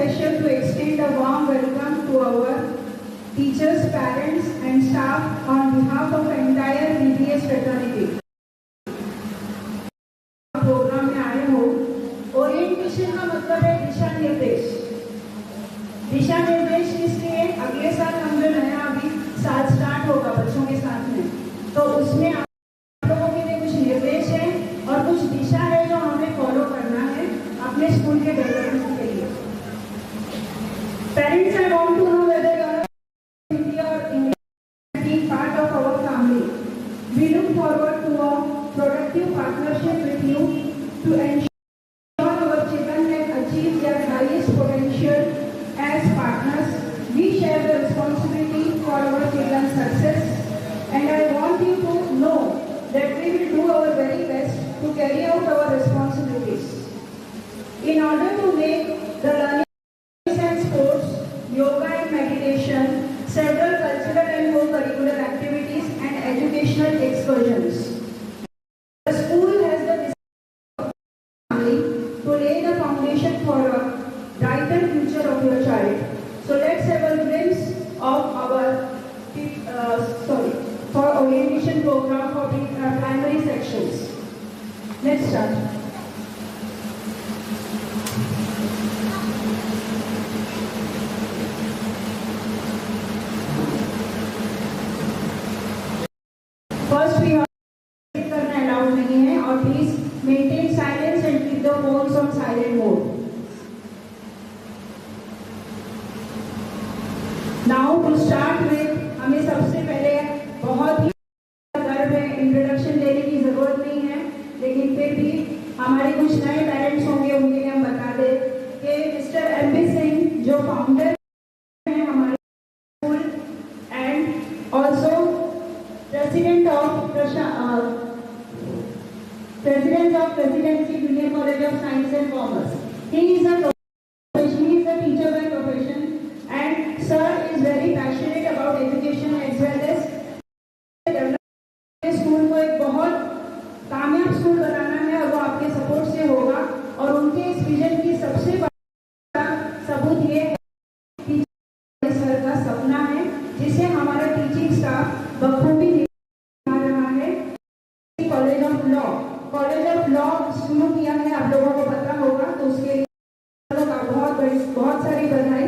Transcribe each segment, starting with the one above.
pleasure to extend a warm welcome to our teachers, parents and staff on behalf of entire BBS fraternity. Program में आए हो। Orientation का मतलब है दिशा निर्देश। दिशा निर्देश इसलिए अगले साल हम जो नया अभी साल स्टार्ट होगा बच्चों के साथ में, तो उसमें आप लोगों के लिए कुछ निर्देश है और कुछ दिशा है जो हमें फॉलो करना है अपने स्कूल के डेवलपमेंट के लिए। Parents, I want to know whether you are India or India being part of our family. We look forward to a productive partnership with you to ensure our children can achieve their highest potential as partners. We share the responsibility for our children's success, and I want you to know that we will do our very best to carry out our responsibilities. In order to make the learning and sports, yoga and meditation, several cultural and co-curricular activities and educational excursions. The school has the family to lay the foundation for a brighter future of your child. So let's have a glimpse of our for orientation program for primary sections. Let's start. First, we have करना allowed नहीं है और please maintain silence and keep the phones on silent mode. Now to start with, हमें सबसे पहले बहुत ही गर्व है, इंट्रोडक्शन देने की जरूरत नहीं है, लेकिन फिर भी हमारे कुछ नए पेरेंट्स होंगे उनके लिए हम बता दें कि मिस्टर एमबी सिंह जो फाउंडर हैं हमारे school and also President of Presidency Junior College of Science and Commerce. He is a teacher by profession, and sir is very passionate about education as well as school को एक बहुत कामयाब school बनाना है और वो आपके सपोर्ट से होगा। और उनके इस विजन की सबसे बड़ा सबूत ये है कि सर का सपना है जिसे हमारा टीचिंग स्टाफ बखूबी निभा रहा है। कॉलेज ऑफ लॉ शुरू किया है, आप लोगों को पता होगा, तो उसके लिए बहुत सारी बधाई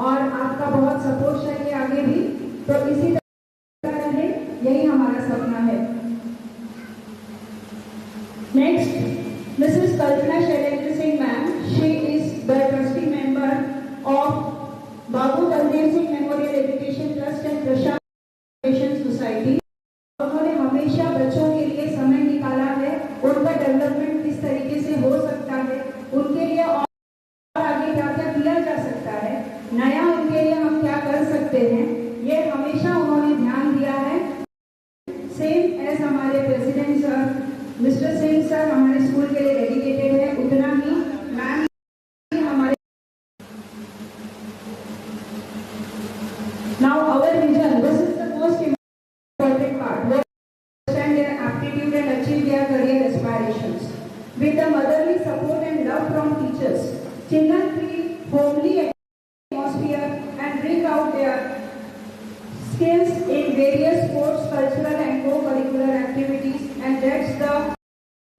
और आपका बहुत सपोर्ट चाहिए आगे भी। तो इसी तरह रहे, यही हमारा सपना है। Next, Mrs Kalpana Shailendra Singh ma'am, she is the trustee member of Babu Baldev Singh memorial education trust and प्रशासन सोसाइटी। उन्होंने हमेशा बच्चों के लिए समय निकाला है, उनका डेवलपमेंट किस तरीके से हो सकता है, उनके लिए और आगे क्या क्या किया जा सकता है, नया उनके लिए हम क्या कर सकते हैं, ये हमेशा उन्होंने ध्यान दिया है। सेम एज हमारे president sir mister Singh sir हमारे स्कूल के लिए डेडिकेटेड है, उतना ही मैम हमारे। Now our vision, this is the most important part. They understand their aptitude and achieve their career aspirations. With the motherly support and love from teachers, children feel homely atmosphere and bring out their skills in various sports, cultural and co-curricular activities, and that's the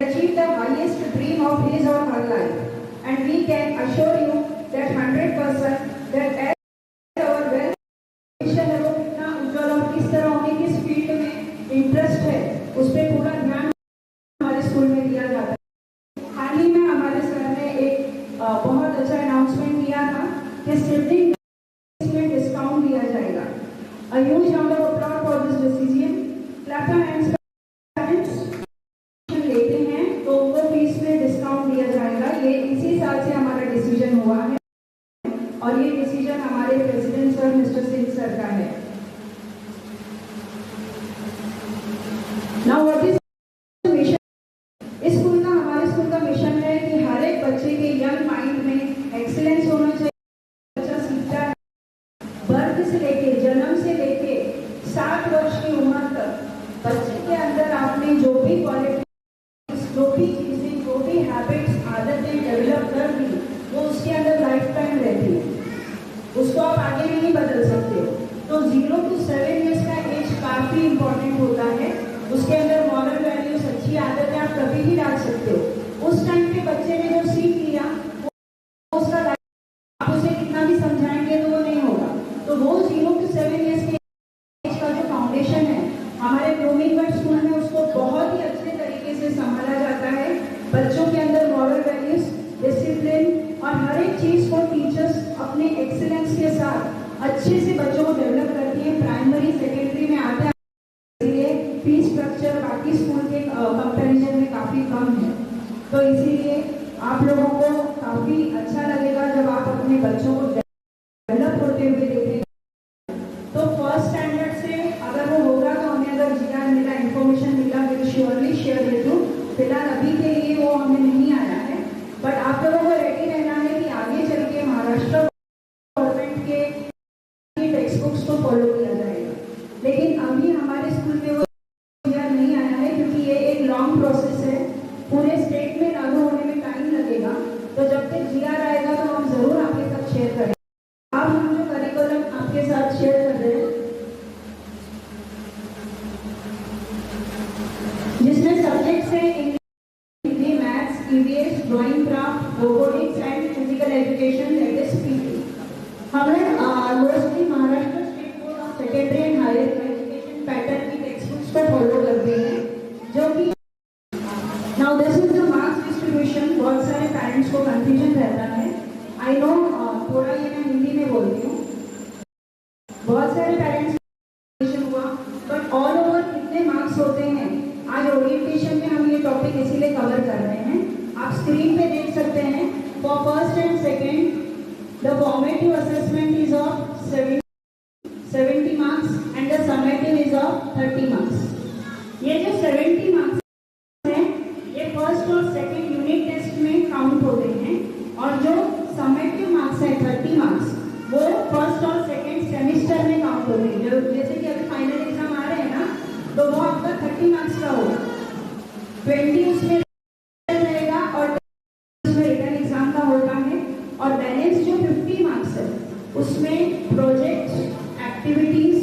achieve the highest dream of his or her life. And we can assure you that 100% that as our well-wisher है वो कितना उज्जवल और किस तरह उन्हें किस field में interest है उस पर पूरा ध्यान हमारे स्कूल में दिया जाता है। हाल ही में हमारे सर ने एक बहुत अच्छा अनाउंसमेंट किया था कि सिबलिंग में डिस्काउंट दिया जाएगा। A huge round of applause for this decision. Clap your hands. लेते हैं तो उनको फीस में डिस्काउंट दिया जाएगा। ये इसी साल से हमारा डिसीजन हुआ है और ये डिसीजन हमारे president sir mister Singh sir का है। Now what is mission? इस स्कूल का हमारे स्कूल का मिशन है कि हर एक बच्चे के यंग माइंड में एक्सीलेंस होना चाहिए। बच्चा सीखता है बर्थ से लेके जन्म से लेके 7 वर्ष की उम्र तक बच्चे के अंदर आपने जो भी क्वालिटी, जो भी चीजें, जो भी हैबिट्स, आदतें डेवलप कर दी वो उसके अंदर लाइफ टाइम उसको आप आगे नहीं बदल सकते हो। तो 0 to 7 ईयर्स का एज काफ़ी इंपॉर्टेंट होता है। उसके अंदर मॉरल वैल्यूज, अच्छी आदतें आप कभी भी डाल सकते हो। उस टाइम पे बच्चे ने जो सीख लिया वो उसका, आप उसे कितना भी समझाएंगे तो वो नहीं होगा। तो वो 0 to 7 ईयर्स के एज का जो फाउंडेशन है हमारे ब्लूमिंग बर्ड स्कूल में, उसको बहुत ही अच्छे तरीके से संभाला जाता है। बच्चों के अंदर मॉरल वैल्यूज, डिसिप्लिन और हर एक चीज़ को टीचर्स अपने एक्सीलेंस के साथ अच्छे से बच्चों को डेवलप करती है। प्राइमरी सेकेंडरी में आते हैं, इसलिए फीस स्ट्रक्चर बाकी स्कूल के कंपैरिजन में काफ़ी कम है। तो इसीलिए आप लोगों को काफ़ी अच्छा लगेगा जब आप अपने बच्चों को डेवलप होते हुए देखेंगे। तो फर्स्ट स्टैंडर्ड से अगर वो होगा तो हमें अगर जीआर मिला, इंफॉर्मेशन मिला, will surely share with you. फिलहाल अभी के लिए वो हमें नहीं आया है, बट आप लोगों को रेडी रहना है कि आगे चल के महाराष्ट्र गवर्नमेंट के टेक्स्ट बुक्स को फॉलो किया जाएगा। लेकिन अभी हमारे स्कूल में वो जीआर नहीं आया है, क्योंकि ये एक लॉन्ग प्रोसेस है, पूरे स्टेट में लागू होने में टाइम लगेगा। तो जब तक जीआर आएगा तो हम जरूर आपके साथ शेयर करेंगे। अब हम जो करिकुलम आपके साथ शेयर कर रहे हैं, जिसमें सब्जेक्ट्स हैं Hindi, maths, EVS, drawing, craft, robotics and physical education, that is PT. हमने mostly Maharashtra state board of secondary and higher education pattern की टेक्स्ट बुक्स को फॉलो करते हैं, जो कि now this is the marks distribution. बहुत सारे पेरेंट्स को कंफ्यूजन रहता है, आई नो, थोड़ा ये मैं हिंदी में बोलती हूँ। बहुत सारे पेरेंट्स हुआ, बट ऑल ओवर कितने मार्क्स होते हैं, आज ओरिएंटेशन में हम ये टॉपिक इसीलिए कवर कर रहे हैं। आप स्क्रीन पे देख सकते हैं, for first and second the formative assessment is of 70 marks and the summative is of 30 marks. ये जो 70 मार्क्स हैं ये फर्स्ट और सेकेंड यूनिट टेस्ट में काउंट होते हैं, और जो समेटिव मार्क्स है 30 मार्क्स, वो फर्स्ट और सेकेंड सेमिस्टर में काउंट होते हैं। जो जैसे कि अभी फाइनल एग्जाम आ रहे हैं ना, तो वो आपका 30 मार्क्स का होगा, 20 उसमें रहेगा और उसमें रिटन एग्जाम का होता है, और बैलेंस जो 50 मार्क्स है उसमें project, activities,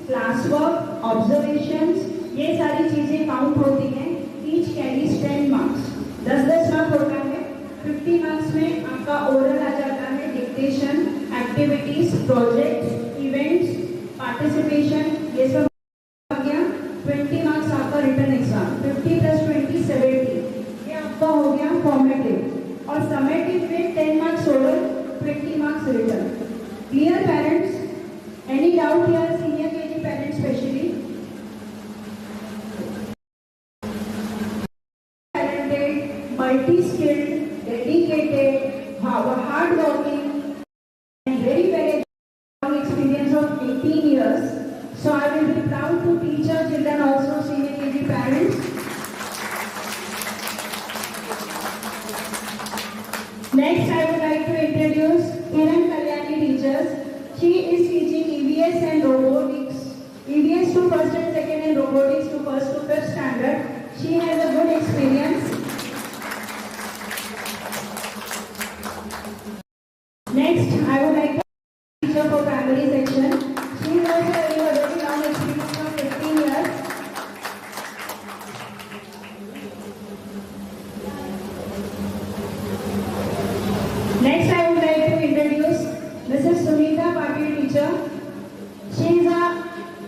class work, observations, ये सारी चीजें काउंट होती हैं। ईच कैरीज 10 मार्क्स, 10-10 मार्क्स होता है। 50 मार्क्स में आपका ओरल आ जाता है, dictation, activities, project, events, participation, ये सब आ गया। 20 मार्क्स आपका रिटन एग्जाम, 50 + 20 70, ये आपका हो गया फॉर्मेटिव। और समेटिव में 10 marks oral, 20 marks written. Clear parents? Any doubt here, senior KG parents specially? Multi-skilled, dedicated, hard-working, and very long experience of 18 years. So I will be proud to teach our children also, senior KG parents. Next, I would like to introduce Kiran Kalyani teachers. She is teaching EVS and robotics. EVS to first and second, and robotics to first to fifth standard. She has a good experience. Next, I would like to teacher for primary section. She is also having a very long experience of 15 years. Next, I would like to introduce Mrs. Sunita Patil teacher. She is a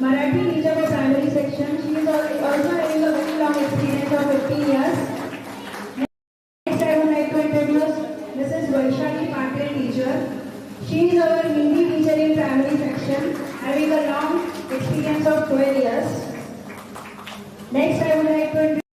Marathi teacher for primary section. She is also having a very long experience of 15 years. Next, I would like to introduce Mrs. Vaishali Patil teacher. She is our Hindi teacher in primary section, having a long experience of 12 years. Next, I would like to introduce